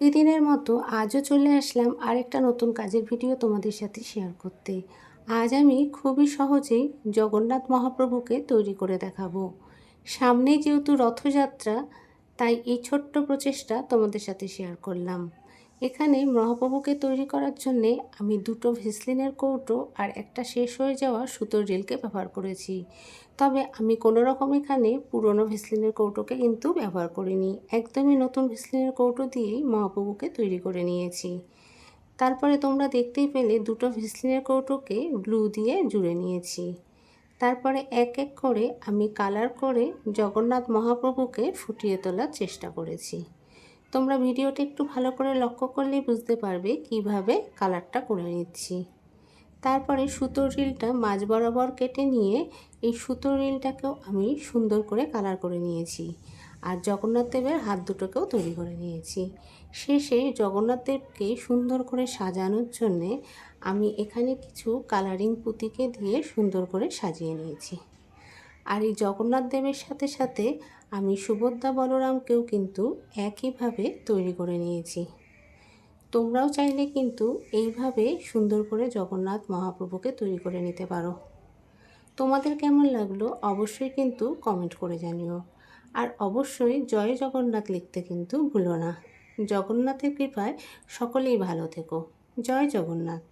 প্রতিদিনের মতো আজও চলে আসলাম আরেকটা নতুন কাজের ভিডিও তোমাদের সাথে শেয়ার করতে। আজ আমি খুবই সহজেই জগন্নাথ মহাপ্রভুকে তৈরি করে দেখাবো। সামনেই যেহেতু রথযাত্রা, তাই এই ছোট্ট প্রচেষ্টা তোমাদের সাথে শেয়ার করলাম। এখানে মহাপ্রভুকে তৈরি করার জন্যে আমি দুটো ভেসলিনের কৌটো আর একটা শেষ হয়ে যাওয়া সুতোর রিলকে ব্যবহার করেছি। তবে আমি কোনো রকম এখানে পুরনো ভেসলিনের কৌটোকে কিন্তু ব্যবহার করিনি, একদমই নতুন ভেসলিনের কৌটো দিয়েই মহাপ্রভুকে তৈরি করে নিয়েছি। তারপরে তোমরা দেখতেই পেলে দুটো ভেসলিনের কৌটোকে গ্লু দিয়ে জুড়ে নিয়েছি। তারপরে এক এক করে আমি কালার করে জগন্নাথ মহাপ্রভুকে ফুটিয়ে তোলার চেষ্টা করেছি। তোমরা ভিডিওটা একটু ভালো করে লক্ষ্য করলেই বুঝতে পারবে কিভাবে কালারটা করে নিচ্ছি। তারপরে সুতোর রিলটা মাঝ বরাবর কেটে নিয়ে এই সুতোর রিলটাকেও আমি সুন্দর করে কালার করে নিয়েছি। আর জগন্নাথ দেবের হাত দুটোকেও তৈরি করে নিয়েছি। শেষে জগন্নাথ দেবকে সুন্দর করে সাজানোর জন্যে আমি এখানে কিছু কালারিং পুঁতিকে দিয়ে সুন্দর করে সাজিয়ে নিয়েছি। আর এই জগন্নাথ দেবের সাথে সাথে আমি সুভদ্রা বলরামকেও কিন্তু একইভাবে তৈরি করে নিয়েছি। তোমরাও চাইলে কিন্তু এইভাবে সুন্দর করে জগন্নাথ মহাপ্রভুকে তৈরি করে নিতে পারো। তোমাদের কেমন লাগলো অবশ্যই কিন্তু কমেন্ট করে জানিও। আর অবশ্যই জয় জগন্নাথ লিখতে কিন্তু ভুলো না। জগন্নাথের কৃপায় সকলেই ভালো থেকো। জয় জগন্নাথ।